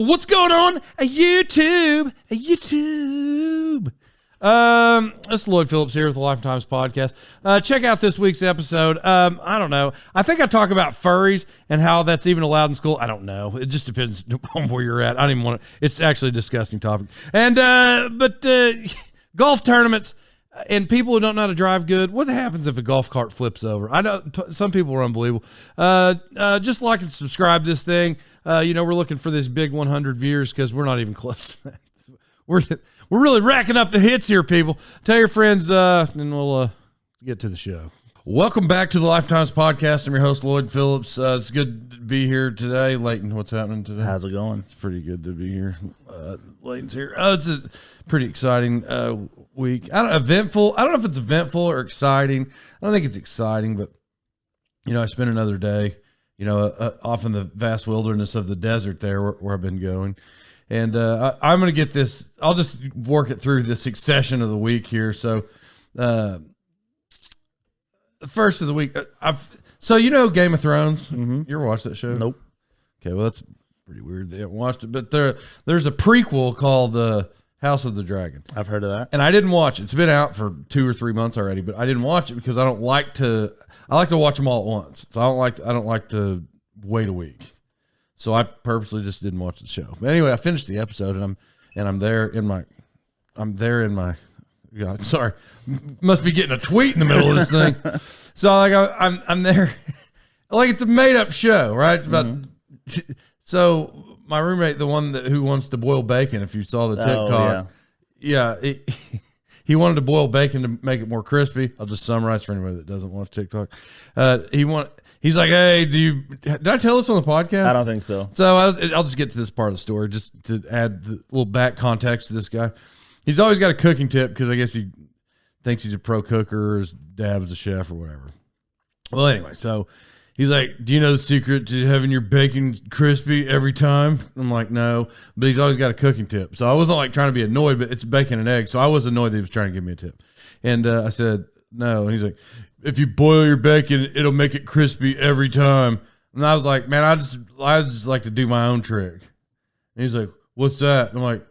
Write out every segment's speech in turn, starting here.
What's going on? YouTube. It's Lloyd Phillips here with the Lifetimes Podcast. Check out this week's episode. I don't know. I think I talk about furries and how that's even allowed in school. I don't know. It just depends on where you're at. I don't even want to. It's actually a disgusting topic. And but golf tournaments and people who don't know how to drive good. What happens if a golf cart flips over? I know some people are unbelievable. Just like and subscribe this thing. We're looking for this big 100 viewers because we're not even close to that. We're really racking up the hits here, people. Tell your friends, and we'll get to the show. Welcome back to the Lifetimes Podcast. I'm your host, Lloyd Phillips. It's good to be here today. Layton, what's happening today? How's it going? It's pretty good to be here. Layton's here. It's a pretty exciting week. Eventful. I don't know if it's eventful or exciting. I don't think it's exciting, but, I spent another day, off in the vast wilderness of the desert there where I've been going. And I'm going to get this. I'll just work it through the succession of the week here. So, the first of the week, Game of Thrones. Mm-hmm. You ever watched that show? Nope. Okay, well that's pretty weird. They haven't watched it, but there's a prequel called House of the Dragon. I've heard of that, and I didn't watch it. It's been out for 2 or 3 months already, but I didn't watch it because I don't like to. I like to watch them all at once, so I don't like to wait a week. So I purposely just didn't watch the show. But anyway, I finished the episode and I'm there in my God, sorry. Must be getting a tweet in the middle of this thing. So I'm there. Like it's a made up show, right? It's about so my roommate, the one who wants to boil bacon, if you saw the TikTok. He wanted to boil bacon to make it more crispy. I'll just summarize for anybody that doesn't watch TikTok. He's like, hey, did I tell this on the podcast? I don't think so. So I'll just get to this part of the story just to add the little back context to this guy. He's always got a cooking tip because I guess he thinks he's a pro cooker or his dad was a chef or whatever. Well, anyway, so he's like, do you know the secret to having your bacon crispy every time? I'm like, no, but he's always got a cooking tip. So I wasn't like trying to be annoyed, but it's bacon and eggs. So I was annoyed that he was trying to give me a tip. And I said, no. And he's like, if you boil your bacon, it'll make it crispy every time. And I was like, man, I just like to do my own trick. And he's like, what's that? And I'm like,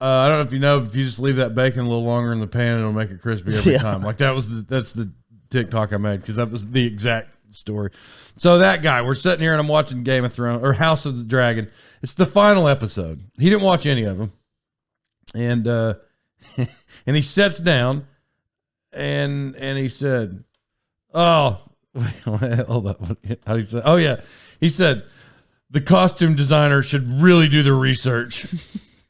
I don't know if you know, if you just leave that bacon a little longer in the pan, it'll make it crispy every time. Like that's the TikTok I made because that was the exact story. So that guy, we're sitting here and I'm watching Game of Thrones or House of the Dragon. It's the final episode. He didn't watch any of them. And and he sits down and he said, oh, wait, hold up. How do you say? Oh, yeah. He said, the costume designer should really do the research.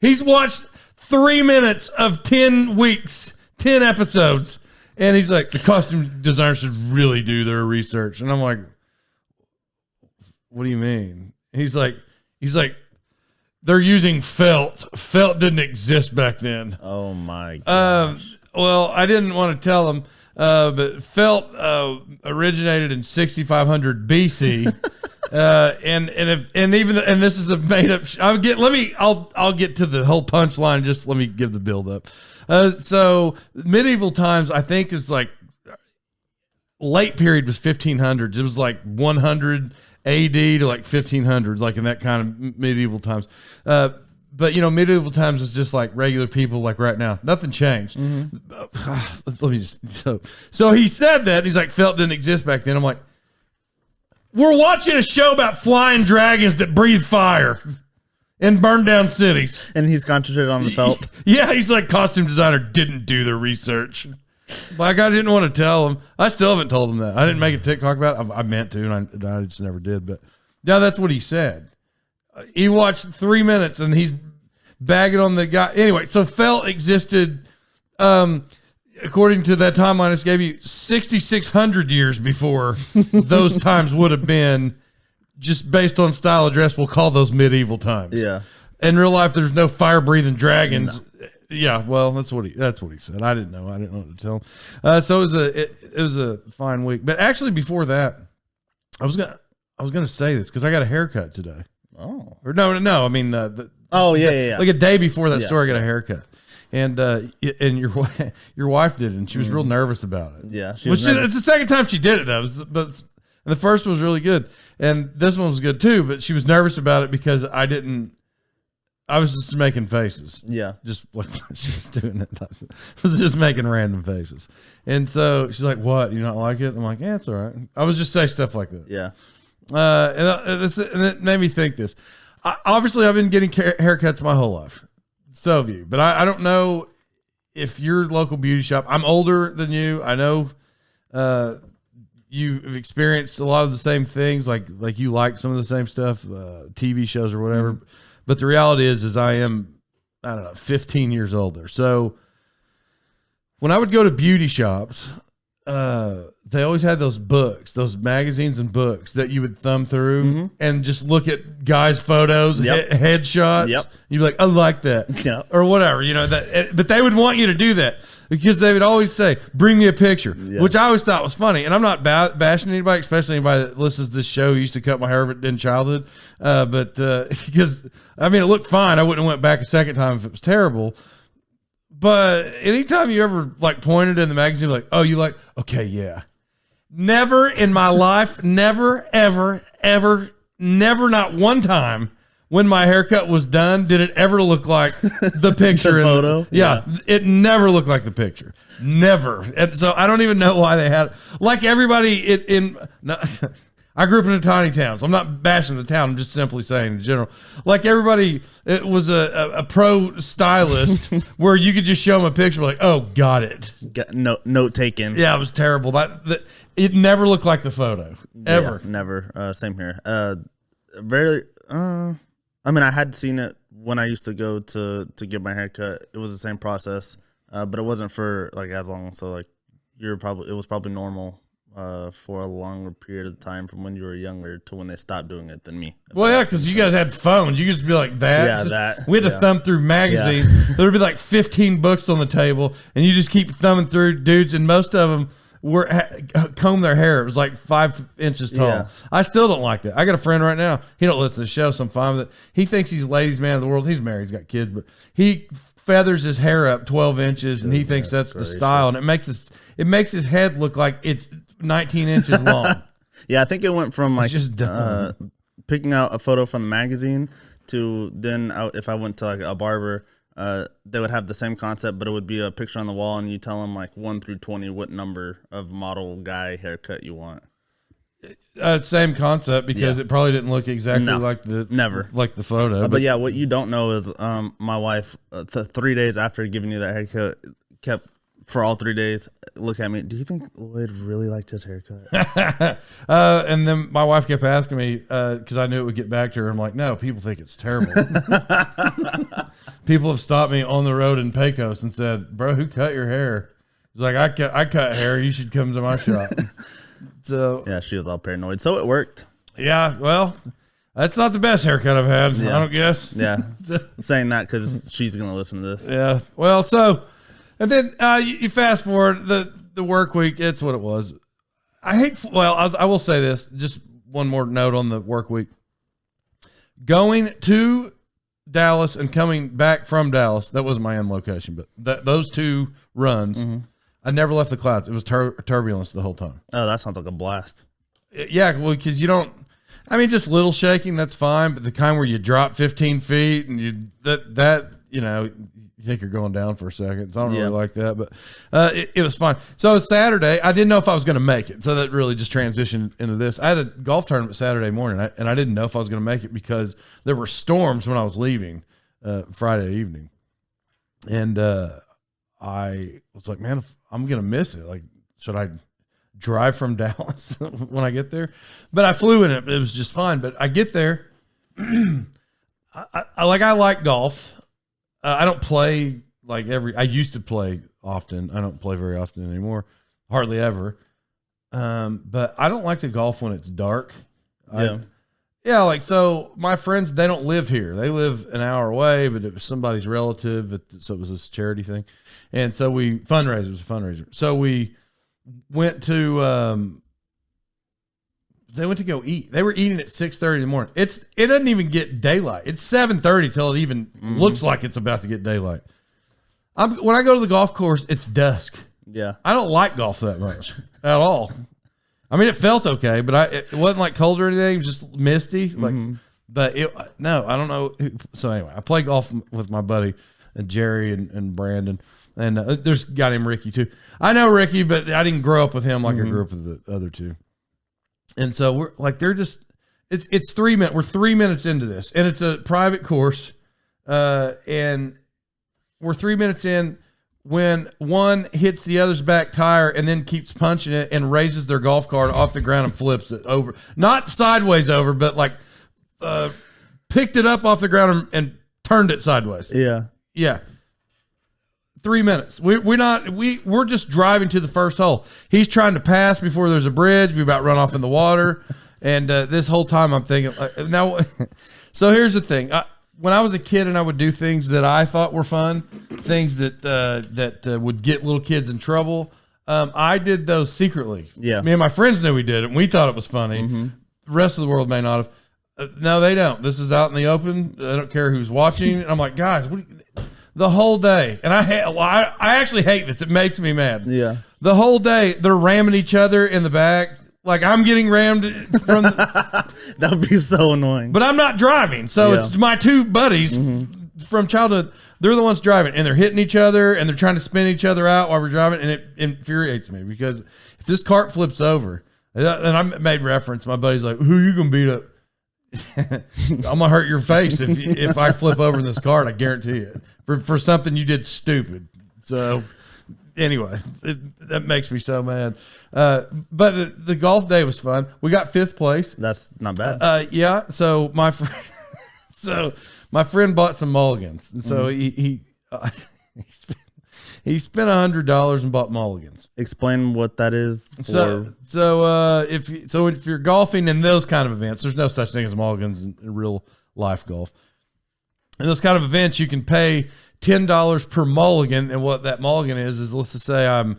He's watched 3 minutes of 10 weeks, 10 episodes. And he's like, the costume designer should really do their research. And I'm like, what do you mean? He's like, they're using felt. Felt didn't exist back then. Oh, my gosh. Well, I didn't want to tell him. But felt originated in 6500 BC, and this is a made up. I'll get to the whole punchline. Just let me give the build up. So medieval times, I think it's like late period was 1500s. It was like 100 AD to like 1500s, like in that kind of medieval times. But medieval times is just like regular people, like right now. Nothing changed. Mm-hmm. Let me just. So he said that he's like felt didn't exist back then. I'm like, we're watching a show about flying dragons that breathe fire and burn down cities. And he's concentrated on the felt. Yeah, he's like costume designer didn't do the research. Like I didn't want to tell him. I still haven't told him that. I didn't make a TikTok about it. I meant to, and I just never did. But yeah, that's what he said. He watched 3 minutes and he's bagging on the guy. Anyway, so felt existed, according to that timeline I just gave you, 6,600 years before those times would have been, just based on style of dress. We'll call those medieval times. Yeah. In real life, there's no fire breathing dragons. No. Yeah. Well, that's what he said. I didn't know. I didn't know what to tell him. So it was a fine week. But actually, before that, I was gonna say this because I got a haircut today. Oh. Or no. I mean, yeah. Like a day before that story, I got a haircut, and your wife did it, and she was real nervous about it. Yeah, it's the second time she did it though. But the first one was really good, and this one was good too. But she was nervous about it because I didn't I was just making faces. Yeah. Just like she was doing it. I was just making random faces. And so she's like, what? You not like it? I'm like, yeah, it's all right. I was just say stuff like that. Yeah. And it made me think this. Obviously, I've been getting haircuts my whole life. So have you. But I don't know if your local beauty shop, I'm older than you. I know you've experienced a lot of the same things, like you like some of the same stuff, TV shows or whatever. Mm-hmm. But the reality is I don't know, 15 years older. So when I would go to beauty shops, they always had those books, those magazines and books that you would thumb through and just look at guys' photos, headshots. Yep. You'd be like, I like that. Yep. Or whatever, you know, but they would want you to do that because they would always say, bring me a picture, which I always thought was funny. And I'm not bashing anybody, especially anybody that listens to this show who used to cut my hair in childhood. But because, I mean, it looked fine. I wouldn't have went back a second time if it was terrible. But anytime you ever like pointed in the magazine, like, oh, you like, okay, yeah. Never in my life, never, ever, not one time when my haircut was done did it ever look like the picture. The photo? Yeah, it never looked like the picture. Never. And so I don't even know why they had, like everybody I grew up in a tiny town, so I'm not bashing the town. I'm just simply saying in general. Like everybody, it was a pro stylist where you could just show them a picture like, oh, got it. Note taken. Yeah, it was terrible. That it never looked like the photo, ever. Yeah, never. Same here. Very. I mean, I had seen it when I used to go to get my hair cut. It was the same process, but it wasn't for like as long. So like it was probably normal. For a longer period of time from when you were younger to when they stopped doing it than me. Well, yeah, because you guys had phones. You could just be like that. Yeah, that. We had to thumb through magazines. Yeah. There would be like 15 books on the table, and you just keep thumbing through dudes, and most of them comb their hair. It was like 5 inches tall. Yeah. I still don't like that. I got a friend right now. He don't listen to the show, so I'm fine with it. He thinks he's the ladies' man of the world. He's married. He's got kids, but he feathers his hair up 12 inches, and he thinks that's the style, and it makes his head look like it's 19 inches long. Yeah, I think it went from like just picking out a photo from the magazine to then if I went to like a barber, they would have the same concept, but it would be a picture on the wall, and you tell them like 1 through 20 what number of model guy haircut you want. Same concept because it probably didn't look exactly like the photo. But yeah, what you don't know is my wife 3 days after giving you that haircut kept for all 3 days look at me. Do you think Lloyd really liked his haircut? And then my wife kept asking me because I knew it would get back to her. I'm like, no, people think it's terrible. People have stopped me on the road in Pecos and said, bro, who cut your hair? He's like, I cut hair. You should come to my shop. So yeah, she was all paranoid. So it worked. Yeah, well, that's not the best haircut I've had. I don't guess. Yeah, I'm saying that because she's gonna listen to this. Yeah. Well, so and then you fast forward the work week. It's what it was. I will say this. Just one more note on the work week. Going to Dallas and coming back from Dallas. That wasn't my end location, but those 2 runs. Mm-hmm. I never left the clouds. It was turbulence the whole time. Oh, that sounds like a blast. Yeah, well, because you don't. I mean, just little shaking, that's fine. But the kind where you drop 15 feet and you think you're going down for a second. So I don't really like that, but it was fun. So Saturday, I didn't know if I was going to make it. So that really just transitioned into this. I had a golf tournament Saturday morning, and I didn't know if I was going to make it because there were storms when I was leaving Friday evening. And I was like, man, I'm going to miss it. Like, should I drive from Dallas when I get there? But I flew in it. It was just fine. But I get there. I like golf. I don't play I used to play often. I don't play very often anymore. Hardly ever. But I don't like to golf when it's dark. So my friends, they don't live here. They live an hour away, but it was somebody's relative. So it was this charity thing. And so it was a fundraiser. So we went to, they went to go eat. They were eating at 6:30 in the morning. It doesn't even get daylight. It's 7:30 till it even looks like it's about to get daylight. When I go to the golf course, it's dusk. Yeah. I don't like golf that much at all. I mean, it felt okay, but it wasn't like cold or anything. It was just misty. But no, I don't know. So anyway, I play golf with my buddy Jerry and Brandon, and there's a guy named Ricky too. I know Ricky, but I didn't grow up with him like I grew up with the other two. And so we're like, they're just it's 3 minutes. We're 3 minutes into this, and it's a private course, and we're 3 minutes in when one hits the other's back tire and then keeps punching it and raises their golf cart off the ground and flips it over, not sideways over, but like. Picked it up off the ground and turned it sideways. Yeah. 3 minutes. We're just driving to the first hole. He's trying to pass before there's a bridge. We about run off in the water. And this whole time I'm thinking now. So here's the thing. When I was a kid and I would do things that I thought were fun, things that would get little kids in trouble. I did those secretly. Yeah. Me and my friends knew we did it, and we thought it was funny. The rest of the world may not have. No, they don't. This is out in the open. I don't care who's watching. And I'm like, guys, the whole day. And I actually hate this. It makes me mad. Yeah. The whole day, they're ramming each other in the back. Like I'm getting rammed from. That would be so annoying. But I'm not driving. So it's my two buddies from childhood. They're the ones driving. And they're hitting each other. And they're trying to spin each other out while we're driving. And it infuriates me because if this cart flips over, and I made reference, my buddy's like, who you going to beat up? I'm gonna hurt your face if I flip over in this cart. I guarantee it for something you did stupid. So anyway, that makes me so mad. But the golf day was fun. We got 5th place. That's not bad. Yeah. So my friend bought some mulligans, and so he spent $100 and bought mulligans. Explain what that is. If you're golfing in those kind of events, there's no such thing as mulligans in real life golf. In those kind of events, you can pay $10 per mulligan, and what that mulligan is let's just say I'm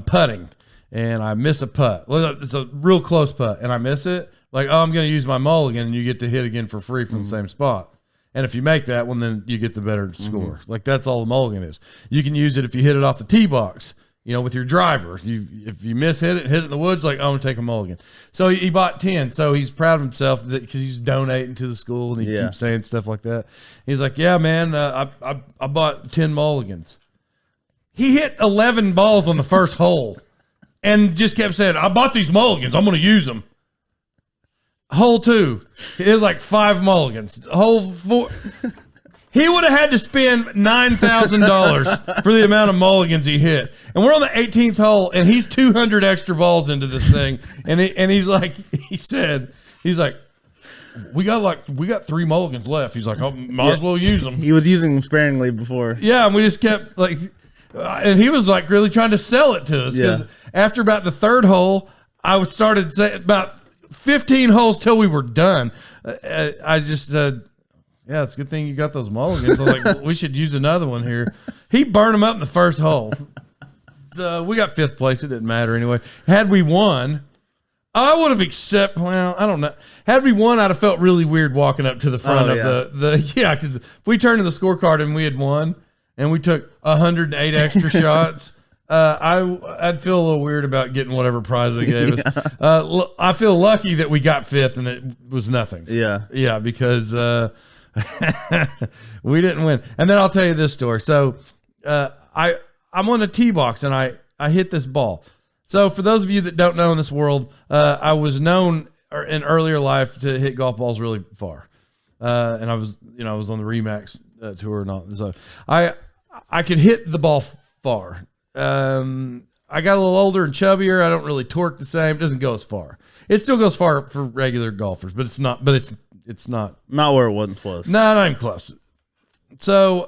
putting and I miss a putt. It's a real close putt, and I miss it. Like, I'm going to use my mulligan, and you get to hit again for free from the same spot. And if you make that one, then you get the better score. Like, that's all the mulligan is. You can use it if you hit it off the tee box, with your driver. If you hit it in the woods, like, I'm going to take a mulligan. So he bought 10. So he's proud of himself because he's donating to the school, and he keeps saying stuff like that. He's like, yeah, man, I bought 10 mulligans. He hit 11 balls on the first hole and just kept saying, I bought these mulligans. I'm going to use them. Hole 2, it was like 5 mulligans. Hole 4, he would have had to spend $9,000 for the amount of mulligans he hit. And we're on the 18th hole, and he's 200 extra balls into this thing. And he's like, we got 3 mulligans left. He's like, oh, might as well use them. He was using them sparingly before. Yeah, and we just kept like, and he was like really trying to sell it to us because after about the 3rd hole, I started saying about 15 holes till we were done. I just, it's a good thing you got those mulligans. I was like, we should use another one here. He burned them up in the first hole. So we got 5th place. It didn't matter anyway. Had we won, I would have I don't know. Had we won, I'd have felt really weird walking up to the front of because if we turned to the scorecard and we had won and we took 108 extra shots, I'd feel a little weird about getting whatever prize they gave us. I feel lucky that we got 5th and it was nothing. Yeah, because we didn't win. And then I'll tell you this story. So I'm on a tee box and I hit this ball. So for those of you that don't know in this world, I was known in earlier life to hit golf balls really far, and I was on the Remax tour and all. So I could hit the ball far. I got a little older and chubbier. I don't really torque the same. It doesn't go as far. It still goes far for regular golfers, but it's not. But it's not where it once was. No, not even close. So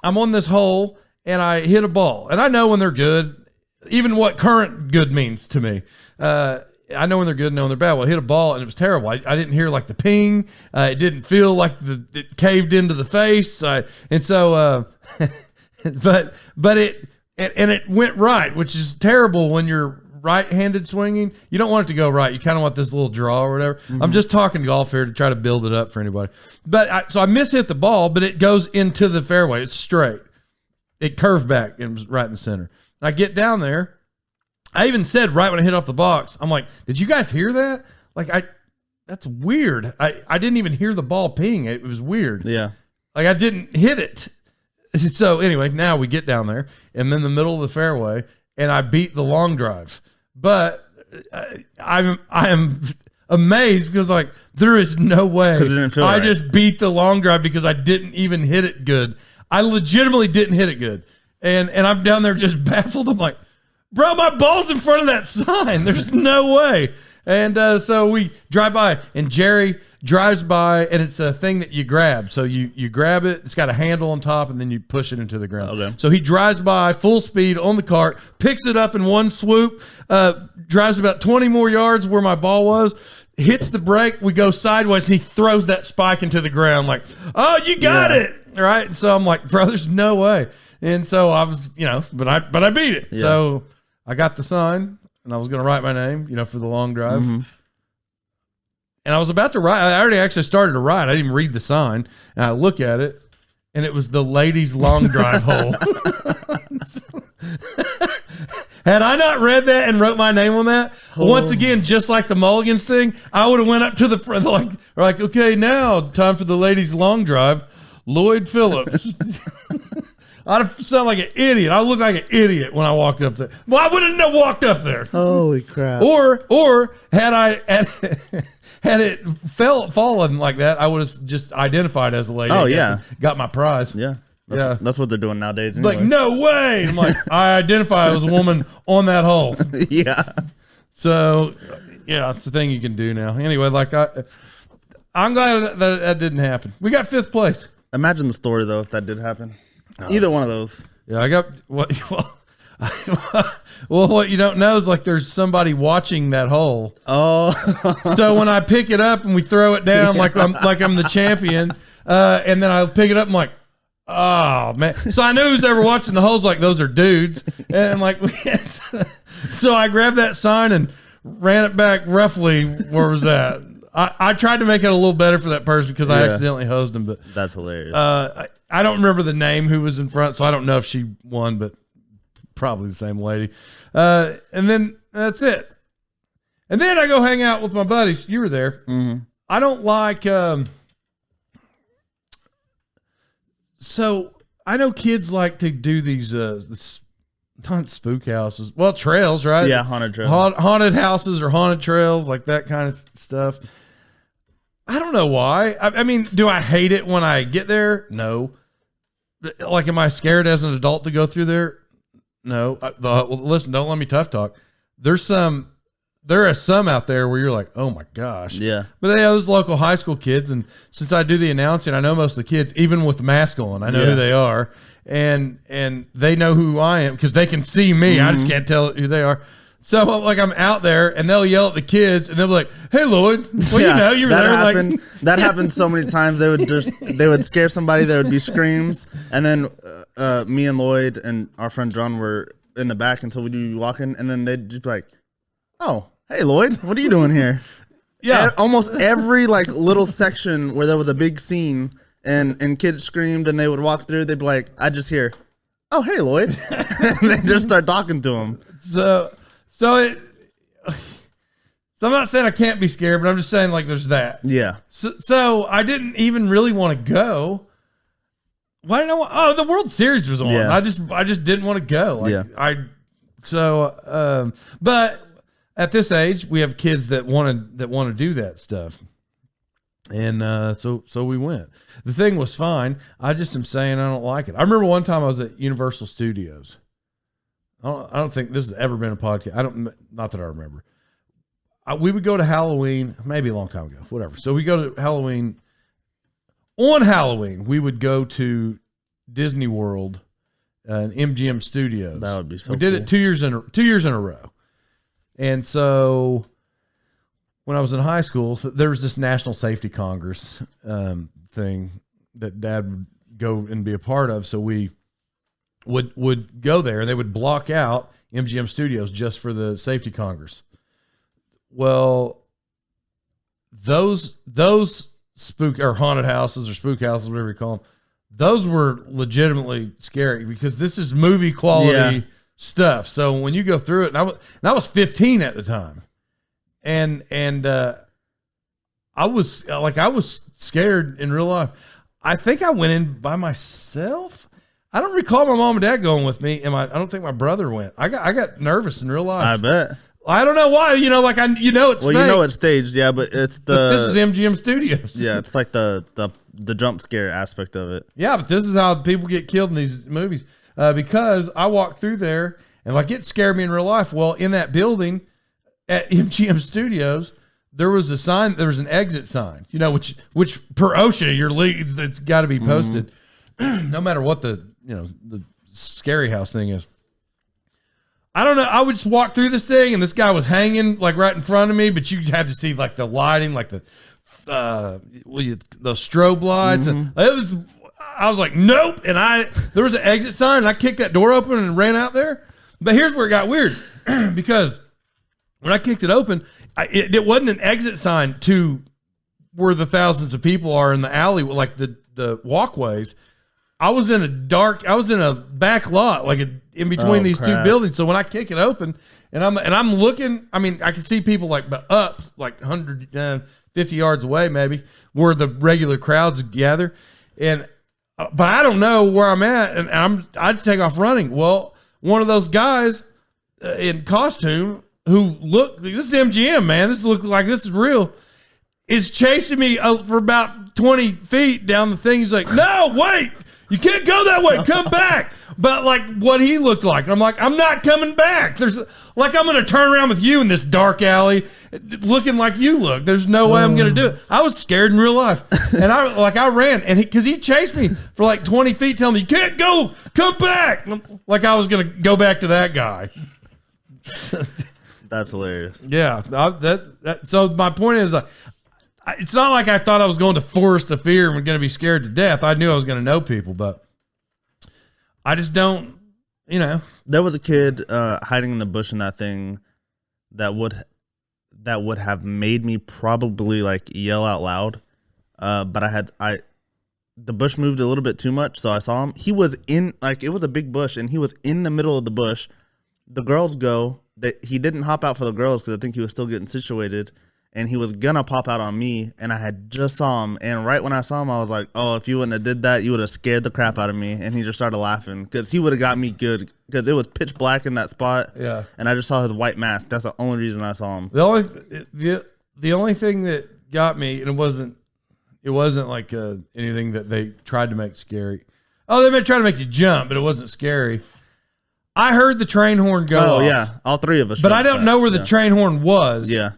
I'm on this hole and I hit a ball, and I know when they're good, even what current good means to me. I know when they're good, and know when they're bad. Well, I hit a ball and it was terrible. I didn't hear like the ping. It didn't feel like it caved into the face. But it went right, which is terrible when you're right-handed swinging. You don't want it to go right. You kind of want this little draw or whatever. I'm just talking golf here to try to build it up for anybody. But so I mishit the ball, but it goes into the fairway. It's straight. It curved back and was right in the center. I get down there. I even said right when I hit off the box, I'm like, did you guys hear that? Like that's weird. I didn't even hear the ball ping. It was weird. Yeah. Like I didn't hit it. So anyway, now we get down there. I'm in the middle of the fairway, and I beat the long drive. But I am amazed because like there is no way it didn't feel I right. just beat the long drive because I didn't even hit it good. I legitimately didn't hit it good, and I'm down there just baffled. I'm like, bro, my ball's in front of that sign. There's no way. And so we drive by, and Jerry drives by, and it's a thing that you grab. So you grab it. It's got a handle on top, and then you push it into the ground. Okay. So he drives by full speed on the cart, picks it up in one swoop, drives about 20 more yards where my ball was, hits the brake. We go sideways, and he throws that spike into the ground like, oh, you got it. Right. And so I'm like, bro, there's no way. And so I was, but I beat it. Yeah. So I got the sign. And I was going to write my name, for the long drive. Mm-hmm. And I was about to write. I already actually started to write. I didn't even read the sign. And I look at it, and it was the ladies' long drive hole. Had I not read that and wrote my name on that, once again, just like the Mulligans thing, I would have went up to the front, like, okay, now time for the ladies' long drive, Lloyd Phillips. I'd sound like an idiot. I look like an idiot when I walked up there. Well, I wouldn't have walked up there. Holy crap! Or had it fallen like that, I would have just identified as a lady. Oh yeah, got my prize. Yeah, that's what they're doing nowadays. Anyway. Like no way. I'm like I identify as a woman on that hole. Yeah. So yeah, it's the thing you can do now. Anyway, I'm glad that didn't happen. We got 5th place. Imagine the story though if that did happen. Either one of those. Yeah, I got what. Well, what you don't know is like there's somebody watching that hole. Oh, so when I pick it up and we throw it down like I'm the champion, and then I pick it up, I'm like, oh man. So I knew who's ever watching the holes like those are dudes, and I'm like, so I grabbed that sign and ran it back roughly where was that. I tried to make it a little better for that person because I accidentally hosed him, but that's hilarious. I don't remember the name who was in front, so I don't know if she won, but probably the same lady. And then that's it. And then I go hang out with my buddies. You were there. Mm-hmm. I don't like. So I know kids like to do these not spook houses. Well, trails, right? Yeah, haunted trails. Haunted houses or haunted trails, like that kind of stuff. I don't know why. I mean, do I hate it when I get there? No. Like, am I scared as an adult to go through there? No. Listen, don't let me tough talk. There are some out there where you're like, oh my gosh. Yeah. But those local high school kids, and since I do the announcing, I know most of the kids, even with the mask on, I know who they are, and they know who I am because they can see me. I just can't tell who they are. So like I'm out there and they'll yell at the kids and they'll be like, "Hey Lloyd, well you were there." Happened, that happened so many times. They would scare somebody. There would be screams, and then me and Lloyd and our friend John were in the back until we'd be walking, and then they'd just be like, "Oh, hey Lloyd, what are you doing here?" Yeah, almost every like little section where there was a big scene and kids screamed and they would walk through, they'd be like, "I just hear, oh hey Lloyd," and they just start talking to him. So I'm not saying I can't be scared, but I'm just saying like there's that. Yeah. So I didn't even really want to go. Why didn't I want? Oh, the World Series was on. Yeah. I just didn't want to go. But at this age, we have kids that want to do that stuff, and so we went. The thing was fine. I just am saying I don't like it. I remember one time I was at Universal Studios. I don't think this has ever been a podcast. Not that I remember. We would go to Halloween, maybe a long time ago, whatever. So we go to Halloween. On Halloween, we would go to Disney World and MGM Studios. That would be so. We did it 2 years in a row. And so when I was in high school, there was this National Safety Congress thing that Dad would go and be a part of. So we would go there and they would block out MGM Studios just for the Safety Congress. Well, those spook or haunted houses or spook houses, whatever you call them, those were legitimately scary because this is movie quality stuff. So when you go through it, and I was 15 at the time, and I was scared in real life. I think I went in by myself. I don't recall my mom and dad going with me, and I don't think my brother went. I got nervous in real life. I bet. I don't know why. It's well, fake. it's staged, yeah, but it's But this is MGM Studios. Yeah, it's like the jump scare aspect of it. Yeah, but this is how people get killed in these movies. Because I walked through there, and like it scared me in real life. Well, in that building at MGM Studios, there was a sign. There was an exit sign. Which per OSHA, it's got to be posted, no matter what the scary house thing is. I don't know. I would just walk through this thing, and this guy was hanging like right in front of me, but you had to see like the lighting, like the strobe lights, and I was like, nope. And there was an exit sign, and I kicked that door open and ran out there. But here's where it got weird, because when I kicked it open, it wasn't an exit sign to where the thousands of people are in the alley, like the walkways. I was in a back lot, like in between these two buildings. So when I kick it open, and I'm looking, I mean, I can see people like up like 150 yards away, maybe where the regular crowds gather, but I don't know where I'm at, and I'd take off running. Well, one of those guys in costume who this is MGM, man. This looks like this is real. Is chasing me for about 20 feet down the thing. He's like, no, wait. You can't go that way. Come back. But like what he looked like. I'm like, I'm not coming back. I'm going to turn around with you in this dark alley looking like you look. There's no way I'm going to do it. I was scared in real life. And I ran, and because he chased me for like 20 feet telling me, you can't go, come back. Like I was going to go back to that guy. That's hilarious. Yeah. So my point is, it's not like I thought I was going to Forest of Fear and was going to be scared to death. I knew I was going to know people, but I just don't, There was a kid hiding in the bush in that thing that would have made me probably like yell out loud. But the bush moved a little bit too much, so I saw him. He was it was a big bush, and he was in the middle of the bush. The girls go. He didn't hop out for the girls because I think he was still getting situated. And he was gonna pop out on me, and I had just saw him. And right when I saw him, I was like, "Oh, if you wouldn't have did that, you would have scared the crap out of me." And he just started laughing because he would have got me good because it was pitch black in that spot. Yeah. And I just saw his white mask. That's the only reason I saw him. The only thing that got me, and it wasn't like anything that they tried to make scary. Oh, they may try to make you jump, but it wasn't scary. I heard the train horn go off. Oh yeah, all three of us. But I don't know where the train horn was. Yeah.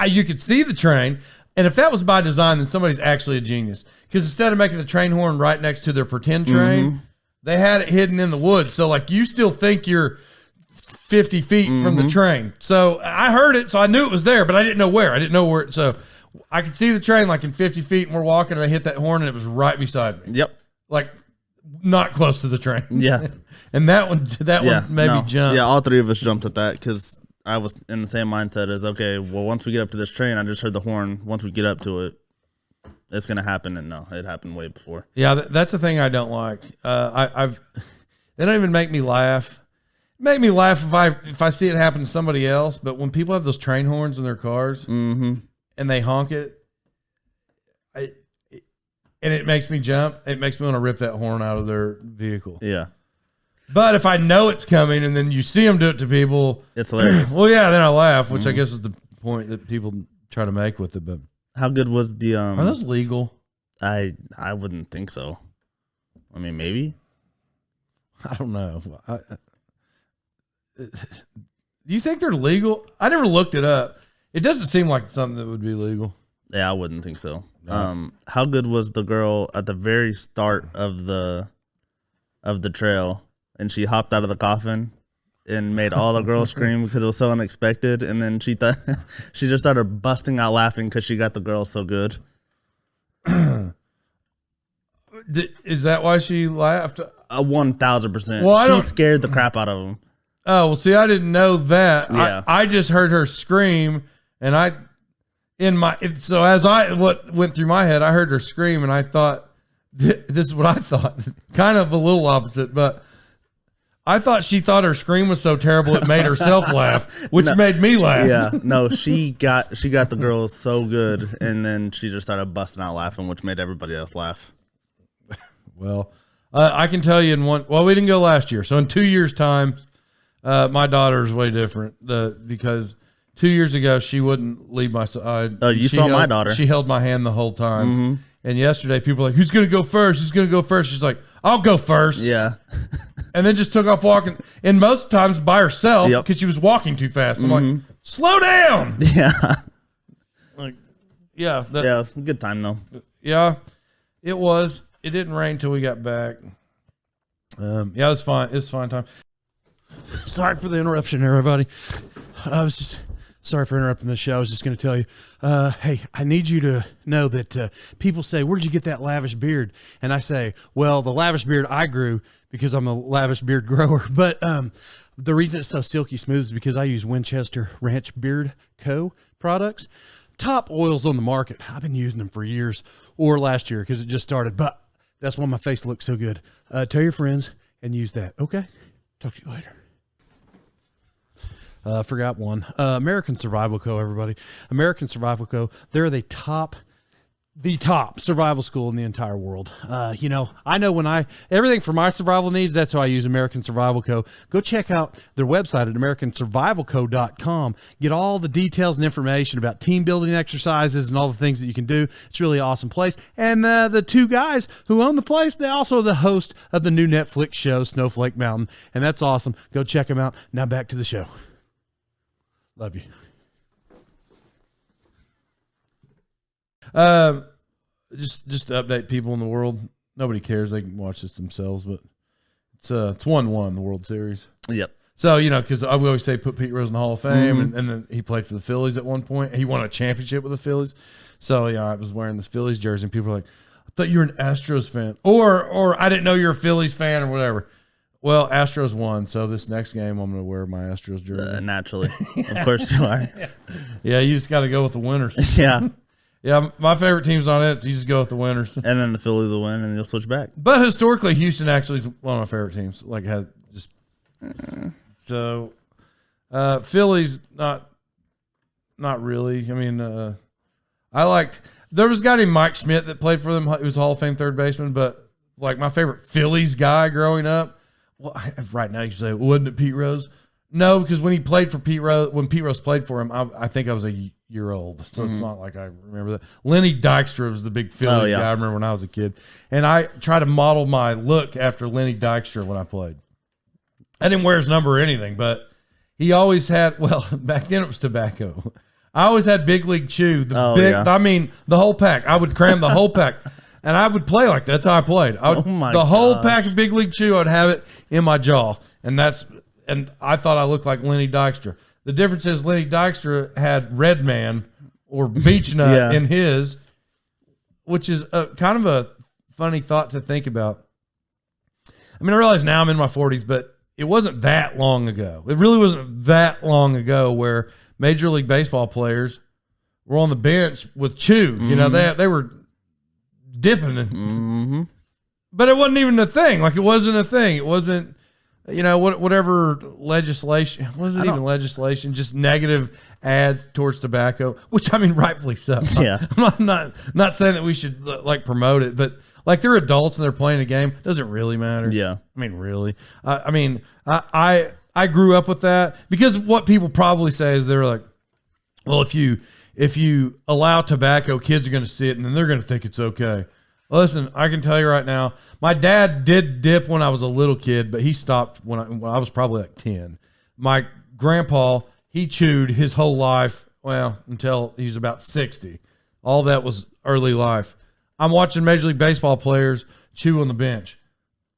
You could see the train, and if that was by design, then somebody's actually a genius. Because instead of making the train horn right next to their pretend train, they had it hidden in the woods. So like you still think you're 50 feet from the train. So I heard it, so I knew it was there, but I didn't know where. So I could see the train like in 50 feet, and we're walking, and they hit that horn, and it was right beside me. Yep. Like not close to the train. Yeah. And that one made me jump. Yeah, all three of us jumped at that because I was in the same mindset as, okay, well, once we get up to this train, I just heard the horn. Once we get up to it, it's going to happen. And no, it happened way before. Yeah, that's the thing I don't like. They don't even make me laugh. Make me laugh if I see it happen to somebody else. But when people have those train horns in their cars and they honk it, and it makes me jump, it makes me want to rip that horn out of their vehicle. Yeah. But if I know it's coming and then you see them do it to people, it's hilarious. Well, yeah, then I laugh, which I guess is the point that people try to make with it. But how good was the? Are those legal? I wouldn't think so. I mean, maybe. I don't know. Do you think they're legal? I never looked it up. It doesn't seem like something that would be legal. Yeah, I wouldn't think so. No. How good was the girl at the very start of the trail? And she hopped out of the coffin and made all the girls scream because it was so unexpected. And then she just started busting out laughing because she got the girl so good. Is that why she laughed? 1,000%. Well, she scared the crap out of him. Oh, well, see, I didn't know that. Yeah. I just heard her scream, and what went through my head, I heard her scream, and I thought, this is what I thought. Kind of a little opposite, but I thought she thought her scream was so terrible it made herself laugh, which made me laugh. Yeah, no, she got the girls so good, and then she just started busting out laughing, which made everybody else laugh. Well, I can tell you we didn't go last year. So in 2 years' time, my daughter is way different. Because 2 years ago, she wouldn't leave my side. Oh, you saw my daughter. She held my hand the whole time. And yesterday, people were like, who's going to go first? Who's going to go first? She's like, I'll go first. Yeah. And then just took off walking. And most times by herself because she was walking too fast. I'm like, slow down. Yeah. Like, yeah. Yeah, it was a good time, though. Yeah, it was. It didn't rain till we got back. Yeah, it was fine. It was a fine time. Sorry for the interruption, everybody. I was just sorry for interrupting the show. I was just going to tell you, hey, I need you to know that people say, where'd you get that lavish beard? And I say, well, the lavish beard I grew because I'm a lavish beard grower. But the reason it's so silky smooth is because I use Winchester Ranch Beard Co. products. Top oils on the market. I've been using them for years, or last year because it just started. But that's why my face looks so good. Tell your friends and use that. Okay? Talk to you later. Forgot one. American Survival Co., everybody. American Survival Co. They're the top survival school in the entire world. You know, I know everything for my survival needs, that's how I use American Survival Co. Go check out their website at americansurvivalco.com. Get all the details and information about team building exercises and all the things that you can do. It's really an awesome place. And the two guys who own the place, they also are the host of the new Netflix show, Snowflake Mountain. And that's awesome. Go check them out. Now back to the show. Love you. Just to update people in the world. Nobody cares. They can watch this themselves, but it's 1-1 the World Series. Yep. So, you know, because I would always say put Pete Rose in the Hall of Fame, and then he played for the Phillies at one point. He won a championship with the Phillies. So, yeah, I was wearing this Phillies jersey, and people were like, I thought you were an Astros fan. Or I didn't know you were a Phillies fan or whatever. Well, Astros won, so this next game I'm going to wear my Astros jersey. Naturally. Of course you are. Yeah, you just got to go with the winners. Yeah. Yeah, my favorite team's on it, so you just go with the winners. And then the Phillies will win, and you'll switch back. But historically, Houston actually is one of my favorite teams. Like, has just so Phillies not really. I mean, there was a guy named Mike Schmidt that played for them. He was a Hall of Fame third baseman. But like my favorite Phillies guy growing up. Well, right now you can say, wasn't it Pete Rose? No, because when Pete Rose played for him, I think I was a year old, so it's not like I remember that. Lenny Dykstra was the big Phillies guy I remember when I was a kid, and I try to model my look after Lenny Dykstra when I played. I didn't wear his number or anything, but he always had. Well, back then it was tobacco. I always had Big League Chew. I mean, the whole pack. I would cram the whole pack. And I would play like that. That's how I played. Whole pack of Big League Chew, I'd have it in my jaw. And I thought I looked like Lenny Dykstra. The difference is Lenny Dykstra had Red Man or Beech Nut in his, which is kind of a funny thought to think about. I mean, I realize now I'm in my 40s, but it wasn't that long ago. It really wasn't that long ago where Major League Baseball players were on the bench with Chew. You know, they were dipping it. But it wasn't even a thing. Like, it wasn't a thing. It wasn't, whatever legislation. Wasn't even legislation, just negative ads towards tobacco, which, I mean, rightfully so. Yeah. I'm not saying that we should, like, promote it, but, like, they're adults and they're playing a game. Does it really matter? Yeah. I mean, really? I grew up with that because what people probably say is they're like, well, if you allow tobacco, kids are going to see it and then they're going to think it's okay. Listen, I can tell you right now, my dad did dip when I was a little kid, but he stopped when I was probably like 10. My grandpa, he chewed his whole life, well, until he was about 60. All that was early life. I'm watching Major League Baseball players chew on the bench.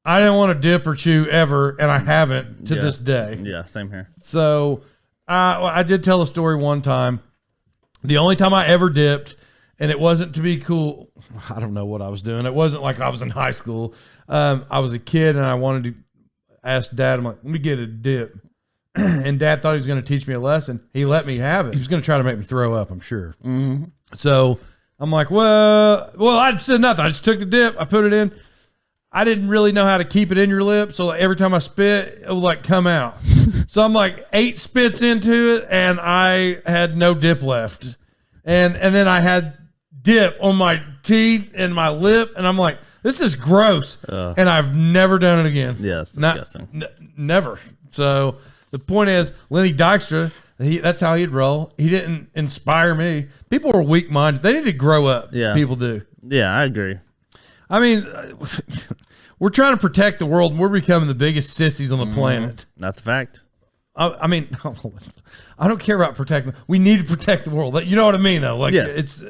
I didn't want to dip or chew ever, and I haven't to this day. Yeah, same here. So I did tell a story one time. The only time I ever dipped, and it wasn't to be cool. I don't know what I was doing. It wasn't like I was in high school. I was a kid, and I wanted to ask Dad, I'm like, let me get a dip. And Dad thought he was going to teach me a lesson. He let me have it. He was going to try to make me throw up, I'm sure. Mm-hmm. So I'm like, well, I said nothing. I just took the dip. I put it in. I didn't really know how to keep it in your lip. So like every time I spit, it would like come out. So I'm like 8 spits into it and I had no dip left. And then I had dip on my teeth and my lip. And I'm like, this is gross. And I've never done it again. Yeah, it's disgusting. Never. So the point is, Lenny Dykstra, that's how he'd roll. He didn't inspire me. People are weak-minded. They need to grow up. Yeah. People do. Yeah, I agree. I mean, we're trying to protect the world, and we're becoming the biggest sissies on the planet. That's a fact. I mean, I don't care about protecting. We need to protect the world. You know what I mean, though? Like, yes.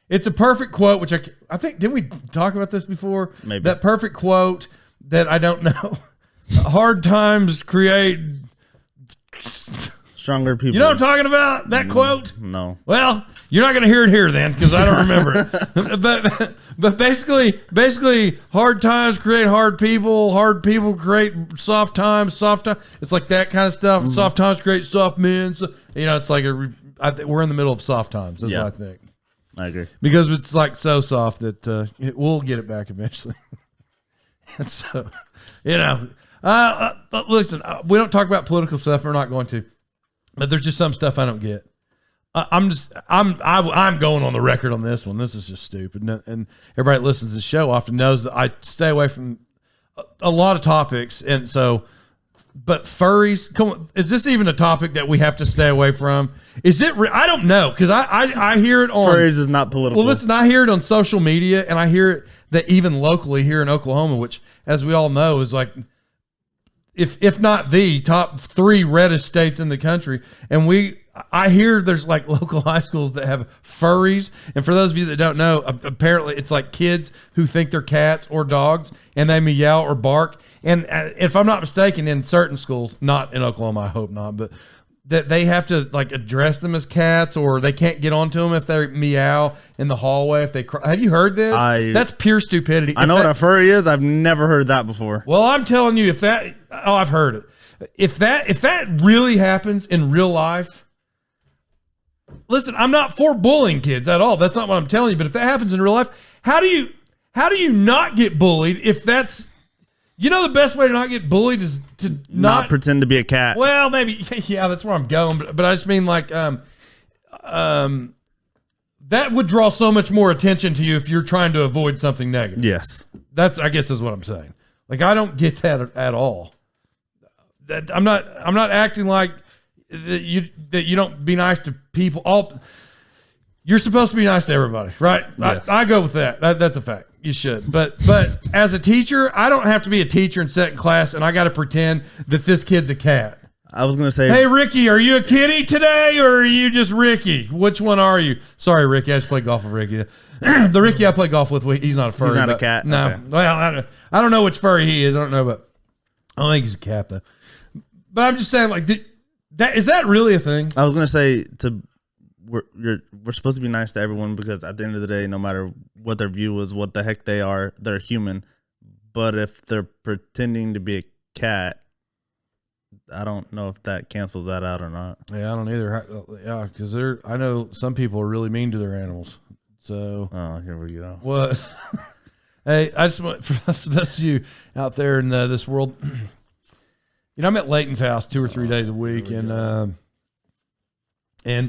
It's a perfect quote, which I think, didn't we talk about this before? Maybe. That perfect quote that I don't know. Hard times create stronger people. You know what I'm talking about? That quote? No. Well, you're not going to hear it here then, because I don't remember it. But basically, hard times create hard people. Hard people create soft times. Soft time. It's like that kind of stuff. Mm-hmm. Soft times create soft men. So, it's like we're in the middle of soft times. That's what I think. I agree. Because it's like so soft that we'll get it back eventually. And so, listen, we don't talk about political stuff. We're not going to. But there's just some stuff I don't get. I'm going on the record on this one. This is just stupid. And everybody that listens to the show often knows that I stay away from a lot of topics. And so, but furries, come on, is this even a topic that we have to stay away from? Is it? I don't know, because I hear it on furries is not political. Well, listen, I hear it on social media, and I hear it that even locally here in Oklahoma, which, as we all know, is like, if not the top 3 reddest states in the country, and I hear there's like local high schools that have furries. And for those of you that don't know, apparently it's like kids who think they're cats or dogs and they meow or bark. And if I'm not mistaken, in certain schools, not in Oklahoma, I hope not, but that they have to like address them as cats, or they can't get onto them if they meow in the hallway. If they cry. Have you heard this? That's pure stupidity. I know what a furry is. I've never heard that before. Well, I'm telling you, I've heard it. If that really happens in real life, listen, I'm not for bullying kids at all. That's not what I'm telling you. But if that happens in real life, how do you not get bullied if that's, the best way to not get bullied is to not pretend to be a cat. Well, maybe, yeah, that's where I'm going. But I just mean like, that would draw so much more attention to you if you're trying to avoid something negative. Yes. That's, I guess, is what I'm saying. Like, I don't get that at all. That I'm not acting like that you don't be nice to people. You're supposed to be nice to everybody, right? Yes. I go with that. That's a fact. You should. But as a teacher, I don't have to be a teacher and sit in class and I got to pretend that this kid's a cat. I was going to say, hey, Ricky, are you a kitty today or are you just Ricky? Which one are you? Sorry, Ricky. I just played golf with Ricky. The Ricky I play golf with, he's not a furry. He's not a cat? No. Okay. Well, I don't know which furry he is. I don't know, but I don't think he's a cat, though. But I'm just saying, like, is that really a thing? I was going to say, we're supposed to be nice to everyone because at the end of the day, no matter what their view is, what the heck they are, they're human. But if they're pretending to be a cat, I don't know if that cancels that out or not. Yeah, I don't either. Yeah, because I know some people are really mean to their animals. So, here we go. What? Hey, I just want, for those of you out there in this world, I'm at Layton's house 2 or 3 days a week, and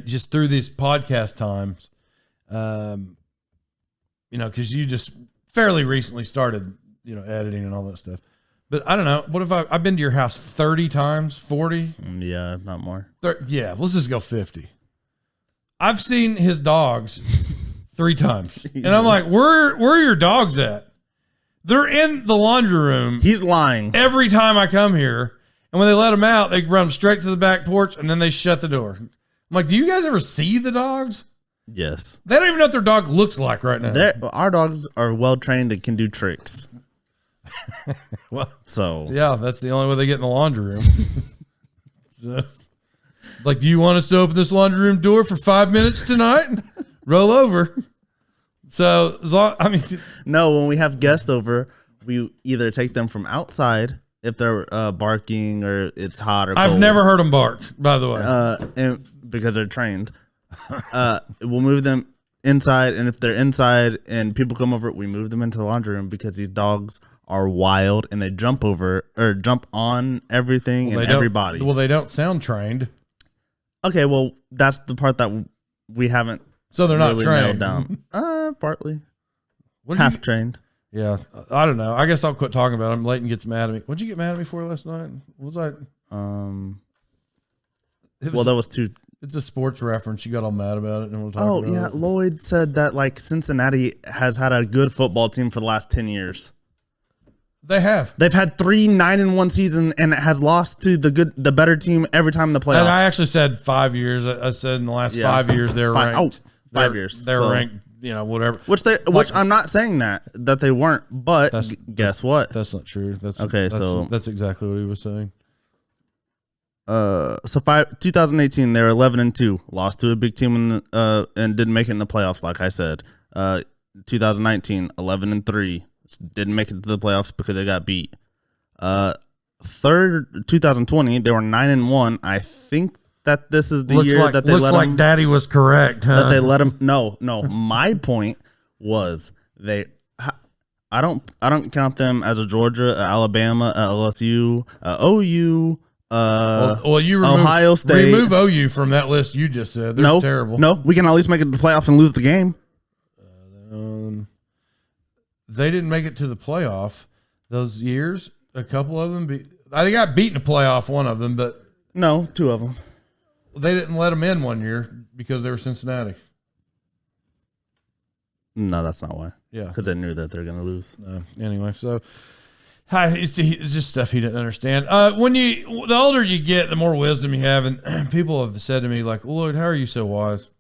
just through these podcast times, because you just fairly recently started, editing and all that stuff. But I don't know. What if I've been to your house 30 times, 40? Yeah, not more. Yeah, let's just go 50. I've seen his dogs 3 times. And I'm like, where are your dogs at? They're in the laundry room. He's lying. Every time I come here. And when they let them out, they run them straight to the back porch and then they shut the door. I'm like, do you guys ever see the dogs? Yes. They don't even know what their dog looks like right now. Our dogs are well trained and can do tricks. Well, so yeah, that's the only way they get in the laundry room. So, like, do you want us to open this laundry room door for 5 minutes tonight? Roll over. So, no, when we have guests over, we either take them from outside if they're barking or it's hot or cold. I've never heard them bark, by the way. And because they're trained. We'll move them inside, and if they're inside and people come over, we move them into the laundry room because these dogs are wild and they jump over or jump on everything and everybody. Well, they don't sound trained. Okay, well, that's the part that we haven't. So they're not really trained. nailed down. Partly. Half trained. Yeah, I don't know. I guess I'll quit talking about him. Layton gets mad at me. What'd you get mad at me for last night? What was I? That was too. It's a sports reference. You got all mad about it, and we'll talk about it. Lloyd said that like Cincinnati has had a good football team for the last 10 years. They have. They've had 3 9-1 seasons, and it has lost to the better team every time in the playoffs. And I actually said 5 years. I said in the last 5 years they're ranked. 5 years. They're ranked. Whatever. Which I'm not saying that they weren't, but guess what? That's not true. That's exactly what he was saying. 2018 they were 11-2, lost to a big team and didn't make it in the playoffs. Like I said, 2019 11-3, didn't make it to the playoffs because they got beat. 2020 they were 9-1. I think that this is the year that they let them. Looks like Daddy was correct. Huh? That they let them. No. My point was I don't count them as a Georgia, Alabama, LSU, OU. You Ohio State. Remove OU from that list you just said. They're terrible. No, we can at least make it to the playoff and lose the game. They didn't make it to the playoff those years. A couple of them, they got beaten in the playoff. One of them, but no, 2 of them. They didn't let them in one year because they were Cincinnati. No, that's not why. Yeah, because they knew that they're going to lose. Anyway, so. It's just stuff he didn't understand. The older you get, the more wisdom you have, and people have said to me like, "Lloyd, how are you so wise?"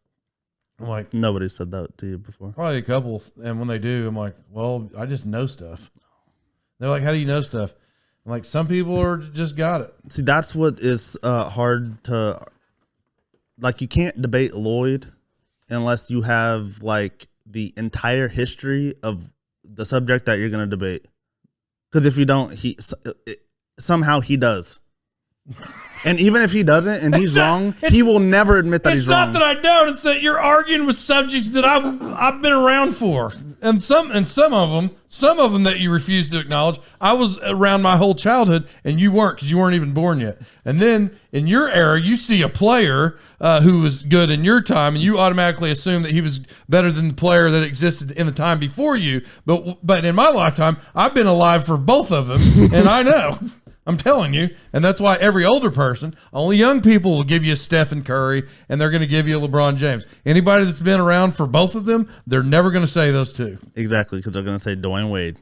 I'm like, nobody said that to you before. Probably a couple, and when they do, I'm like, "Well, I just know stuff." They're like, "How do you know stuff?" I'm like, "Some people are just got it." See, that's what is hard to like. You can't debate Lloyd unless you have like the entire history of the subject that you're going to debate. Because if you don't, somehow he does. And even if he doesn't and he's wrong, he will never admit that he's wrong. It's not that I don't. It's that you're arguing with subjects that I've been around for. And some of them that you refuse to acknowledge, I was around my whole childhood and you weren't because you weren't even born yet. And then in your era, you see a player who was good in your time and you automatically assume that he was better than the player that existed in the time before you. But in my lifetime, I've been alive for both of them and I know. I'm telling you, and that's why every older person, only young people will give you a Stephen Curry, and they're going to give you a LeBron James. Anybody that's been around for both of them, they're never going to say those two. Exactly, because they're going to say Dwayne Wade.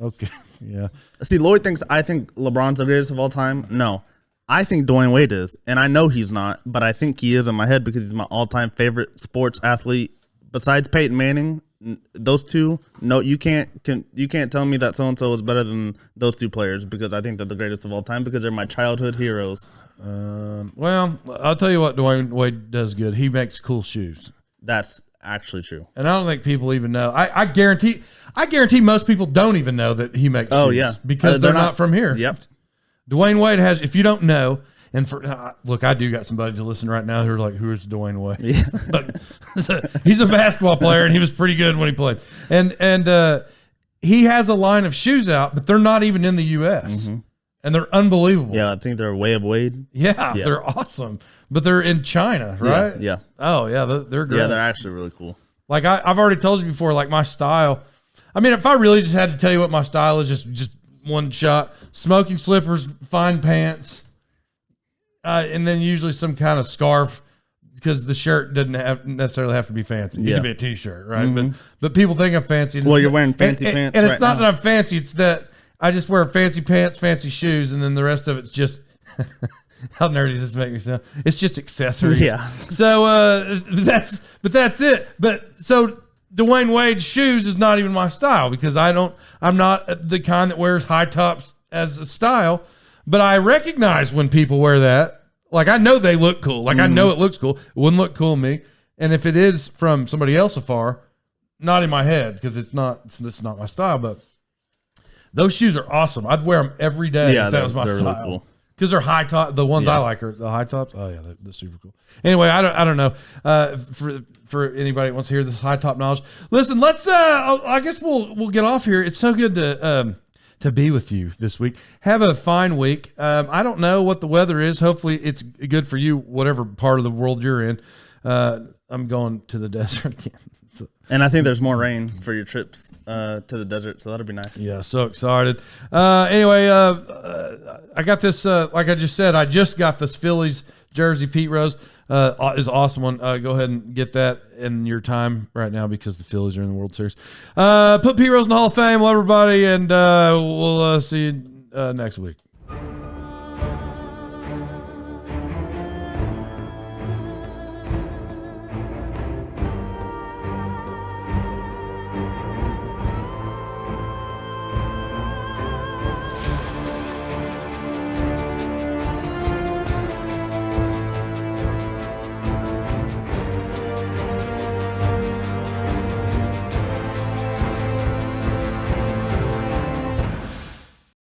Okay, yeah. See, Lloyd I think LeBron's the greatest of all time. No, I think Dwayne Wade is, and I know he's not, but I think he is in my head because he's my all-time favorite sports athlete besides Peyton Manning. Those two, no, you can't tell me that so-and-so is better than those two players because I think they're the greatest of all time because they're my childhood heroes. Well, I'll tell you what Dwayne Wade does good. He makes cool shoes. That's actually true. And I don't think people even know. I guarantee most people don't even know that he makes shoes. Oh, yeah. Because they're not from here. Yep. Dwayne Wade has, if you don't know, and look, I do got somebody to listen right now who are like, who is Dwayne Wade? Yeah. But he's a basketball player, and he was pretty good when he played. And he has a line of shoes out, but they're not even in the U.S. Mm-hmm. And they're unbelievable. Yeah, I think they're Way of Wade. Yeah, they're awesome. But they're in China, right? Yeah. Oh, yeah, they're great. Yeah, they're actually really cool. Like I've already told you before, like my style. I mean, if I really just had to tell you what my style is, just one shot: smoking slippers, fine pants. And then usually some kind of scarf because the shirt doesn't necessarily have to be fancy. It can be a t-shirt, right? Mm-hmm. But people think I'm fancy. Well, you're wearing fancy pants, and it's not that I'm fancy. It's that I just wear fancy pants, fancy shoes, and then the rest of it's just how nerdy does this make me sound? It's just accessories. Yeah. So that's it. But so Dwayne Wade's shoes is not even my style because I'm not the kind that wears high tops as a style. But I recognize when people wear that. Like, I know they look cool. Like, I know it looks cool. It wouldn't look cool to me. And if it is from somebody else afar, not in my head because it's not my style. But those shoes are awesome. I'd wear them every day if that was my style. Really cool. Because they're high top. The ones I like are the high tops. Oh yeah, they're super cool. Anyway, I don't know. For anybody that wants to hear this high top knowledge, listen. Let's. I guess we'll get off here. It's so good to be with you this week. Have a fine week. I don't know what the weather is. Hopefully, it's good for you, whatever part of the world you're in. I'm going to the desert again. And I think there's more rain for your trips to the desert, so that'll be nice. Yeah, so excited. Anyway, I got this, like I just said, I just got this Phillies jersey. Pete Rose is an awesome one. Go ahead and get that in your time right now because the Phillies are in the World Series. Put Pete Rose in the Hall of Fame. Love everybody, and we'll see you next week.